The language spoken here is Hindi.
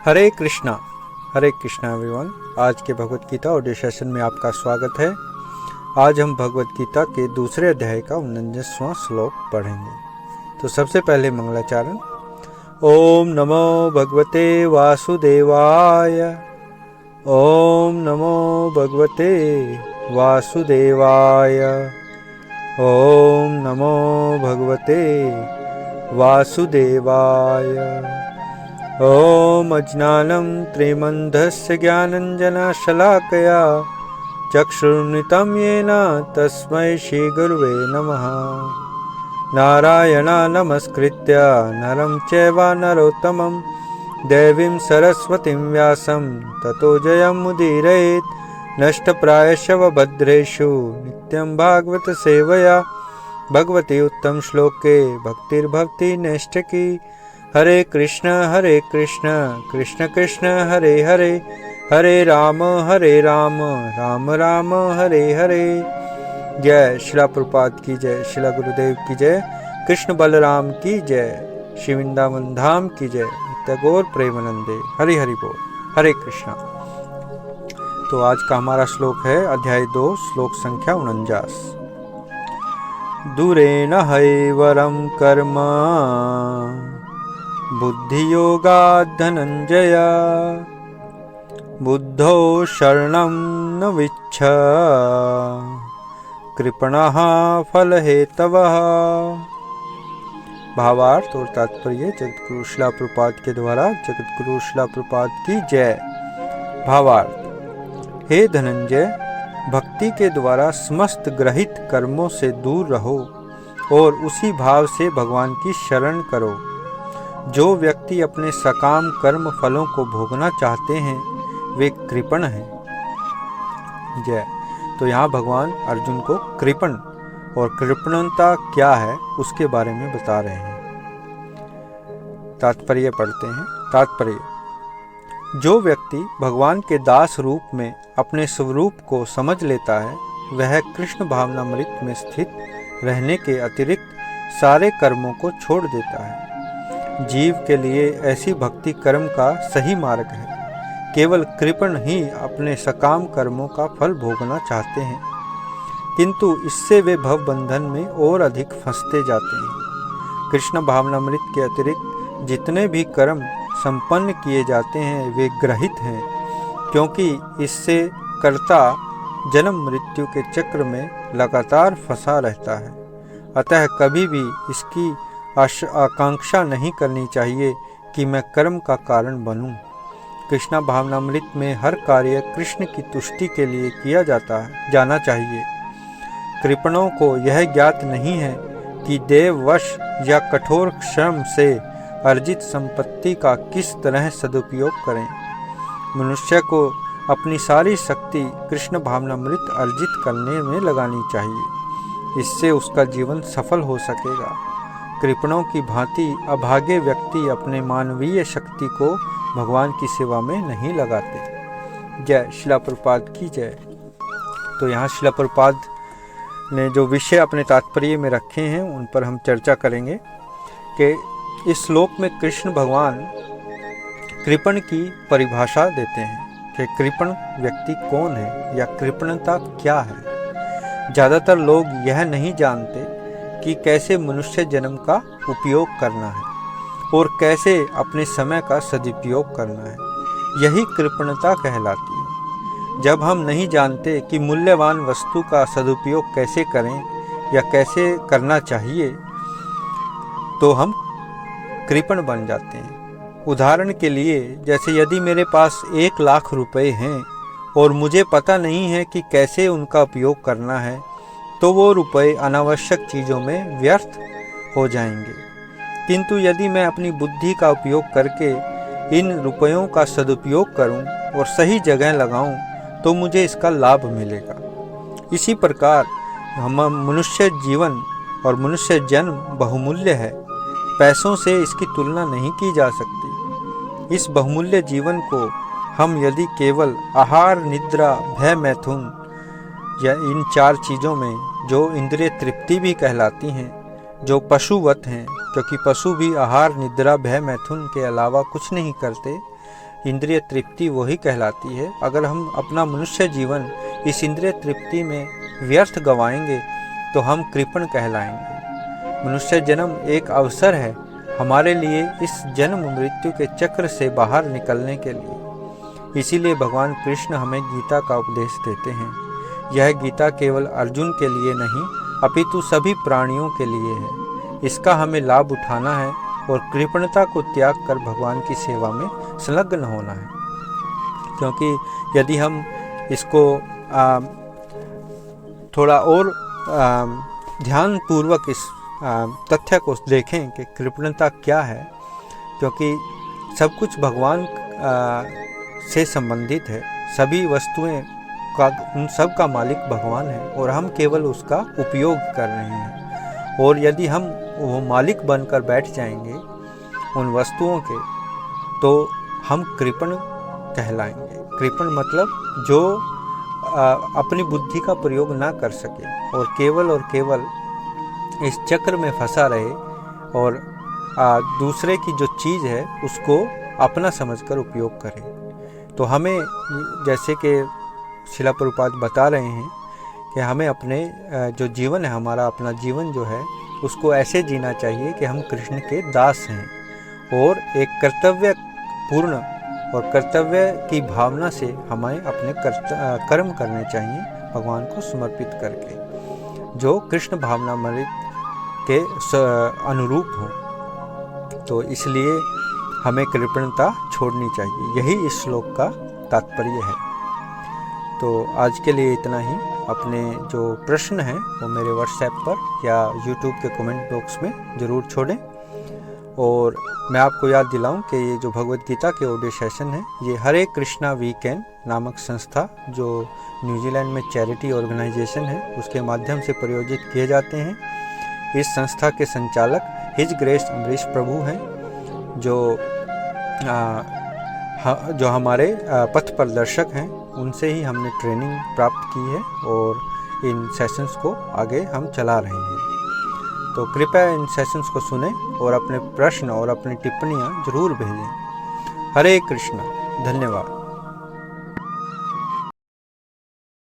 हरे कृष्णा एवरीवन। आज के भगवत गीता ऑडियो सेशन में आपका स्वागत है। आज हम भगवत गीता के दूसरे अध्याय का 49वां श्लोक पढ़ेंगे। तो सबसे पहले मंगलाचरण। ओम नमो भगवते वासुदेवाय। ओम नमो भगवते वासुदेवाय। ओम नमो भगवते वासुदेवाय। ओम अज्ञानं त्रिमन्धस्य ज्ञानञ्जनशलाकया चक्षुरुन्मिलितं येन तस्मै श्रीगुरुवे नमः। नारायणं नमस्कृत्य नरं चैव नरोत्तमं देवीं सरस्वतीं व्यासं ततो जयमुदीरयेत्। नष्टप्रायशव भद्रेषु नित्यं भागवत सेवया भगवती उत्तम श्लोके भक्तिर्भवति नैष्ठिकी। हरे कृष्ण कृष्ण कृष्ण हरे हरे, हरे राम राम राम हरे हरे। जय शिला प्रभुपाद की जय, शिला गुरुदेव की जय, कृष्ण बलराम की जय, श्री वृंदावन धाम की जय, नित्य प्रेमानंदे। हरि हरि बोल। हरे कृष्णा। तो आज का हमारा श्लोक है अध्याय 2 श्लोक संख्या 49। दूरेण हैवरं कर्म बुद्धियोगात् धनंजय बुद्धौ शरणं न विच्छ कृपणः फलहेतवः। भावार्थ और तात्पर्य जगतगुरु शिला प्रभुपाद के द्वारा। जगतगुरु शिला प्रभुपाद की जय। भावार्थ। हे धनंजय, भक्ति के द्वारा समस्त ग्रहित कर्मों से दूर रहो और उसी भाव से भगवान की शरण करो। जो व्यक्ति अपने सकाम कर्म फलों को भोगना चाहते हैं वे कृपण हैं। जय। तो यहाँ भगवान अर्जुन को कृपण और कृपणता क्या है उसके बारे में बता रहे हैं। तात्पर्य पढ़ते हैं। तात्पर्य। जो व्यक्ति भगवान के दास रूप में अपने स्वरूप को समझ लेता है वह कृष्ण भावनामृत में स्थित रहने के अतिरिक्त सारे कर्मों को छोड़ देता है। जीव के लिए ऐसी भक्ति कर्म का सही मार्ग है। केवल कृपण ही अपने सकाम कर्मों का फल भोगना चाहते हैं, किंतु इससे वे भव बंधन में और अधिक फंसते जाते हैं। कृष्ण भावनामृत के अतिरिक्त जितने भी कर्म संपन्न किए जाते हैं वे ग्रहित हैं, क्योंकि इससे कर्ता जन्म मृत्यु के चक्र में लगातार फंसा रहता है। अतः कभी भी इसकी आकांक्षा नहीं करनी चाहिए कि मैं कर्म का कारण बनूं। कृष्णा भावनामृत में हर कार्य कृष्ण की तुष्टि के लिए किया जाना चाहिए। कृपणों को यह ज्ञात नहीं है कि देववश या कठोर श्रम से अर्जित संपत्ति का किस तरह सदुपयोग करें। मनुष्य को अपनी सारी शक्ति कृष्ण भावनामृत अर्जित करने में लगानी चाहिए। इससे उसका जीवन सफल हो सकेगा। कृपणों की भांति अभागे व्यक्ति अपने मानवीय शक्ति को भगवान की सेवा में नहीं लगाते। जय शिला प्रभुपाद की जय। तो यहाँ शिला प्रभुपाद ने जो विषय अपने तात्पर्य में रखे हैं उन पर हम चर्चा करेंगे कि इस श्लोक में कृष्ण भगवान कृपण की परिभाषा देते हैं कि कृपण व्यक्ति कौन है या कृपणता क्या है। ज़्यादातर लोग यह नहीं जानते कि कैसे मनुष्य जन्म का उपयोग करना है और कैसे अपने समय का सदुपयोग करना है। यही कृपणता कहलाती है। जब हम नहीं जानते कि मूल्यवान वस्तु का सदुपयोग कैसे करें या कैसे करना चाहिए तो हम कृपण बन जाते हैं। उदाहरण के लिए, जैसे यदि मेरे पास 1 लाख रुपए हैं और मुझे पता नहीं है कि कैसे उनका उपयोग करना है तो वो रुपए अनावश्यक चीज़ों में व्यर्थ हो जाएंगे। किंतु यदि मैं अपनी बुद्धि का उपयोग करके इन रुपयों का सदुपयोग करूं और सही जगह लगाऊं तो मुझे इसका लाभ मिलेगा। इसी प्रकार मनुष्य जीवन और मनुष्य जन्म बहुमूल्य है। पैसों से इसकी तुलना नहीं की जा सकती। इस बहुमूल्य जीवन को हम यदि केवल आहार, निद्रा, भय, मैथुन या इन 4 चीज़ों में जो इंद्रिय तृप्ति भी कहलाती हैं, जो पशुवत हैं, क्योंकि पशु भी आहार, निद्रा, भय, मैथुन के अलावा कुछ नहीं करते, इंद्रिय तृप्ति वही कहलाती है। अगर हम अपना मनुष्य जीवन इस इंद्रिय तृप्ति में व्यर्थ गंवाएंगे तो हम कृपण कहलाएंगे। मनुष्य जन्म एक अवसर है हमारे लिए इस जन्म मृत्यु के चक्र से बाहर निकलने के लिए। इसीलिए भगवान कृष्ण हमें गीता का उपदेश देते हैं। यह गीता केवल अर्जुन के लिए नहीं अपितु सभी प्राणियों के लिए है। इसका हमें लाभ उठाना है और कृपणता को त्याग कर भगवान की सेवा में संलग्न होना है। क्योंकि यदि हम इसको थोड़ा और ध्यानपूर्वक इस तथ्य को देखें कि कृपणता क्या है, क्योंकि सब कुछ भगवान से संबंधित है। सभी वस्तुएं का उन सब का मालिक भगवान है और हम केवल उसका उपयोग कर रहे हैं। और यदि हम वो मालिक बनकर बैठ जाएंगे उन वस्तुओं के, तो हम कृपण कहलाएंगे। कृपण मतलब जो अपनी बुद्धि का प्रयोग ना कर सके और केवल इस चक्र में फंसा रहे और दूसरे की जो चीज़ है उसको अपना समझकर उपयोग करे। तो हमें, जैसे कि शिला प्रभुपाद बता रहे हैं, कि हमें अपने जो जीवन है, हमारा अपना जीवन जो है उसको ऐसे जीना चाहिए कि हम कृष्ण के दास हैं और एक कर्तव्य पूर्ण और कर्तव्य की भावना से हमें अपने कर्म करने चाहिए भगवान को समर्पित करके, जो कृष्ण भावनामृत के अनुरूप हो। तो इसलिए हमें कृपणता छोड़नी चाहिए। यही इस श्लोक का तात्पर्य है। तो आज के लिए इतना ही। अपने जो प्रश्न हैं वो मेरे व्हाट्सएप पर या यूट्यूब के कमेंट बॉक्स में ज़रूर छोड़ें। और मैं आपको याद दिलाऊं कि ये जो भगवद गीता के ऑडियो सेशन है, ये हरे कृष्णा वीकेंड नामक संस्था, जो न्यूजीलैंड में चैरिटी ऑर्गेनाइजेशन है, उसके माध्यम से प्रायोजित किए जाते हैं। इस संस्था के संचालक हिज ग्रेस अमरीश प्रभु हैं, जो हमारे पथ प्रदर्शक हैं। उनसे ही हमने ट्रेनिंग प्राप्त की है और इन सेशंस को आगे हम चला रहे हैं। तो कृपया इन सेशंस को सुनें और अपने प्रश्न और अपनी टिप्पणियाँ जरूर भेजें। हरे कृष्णा। धन्यवाद।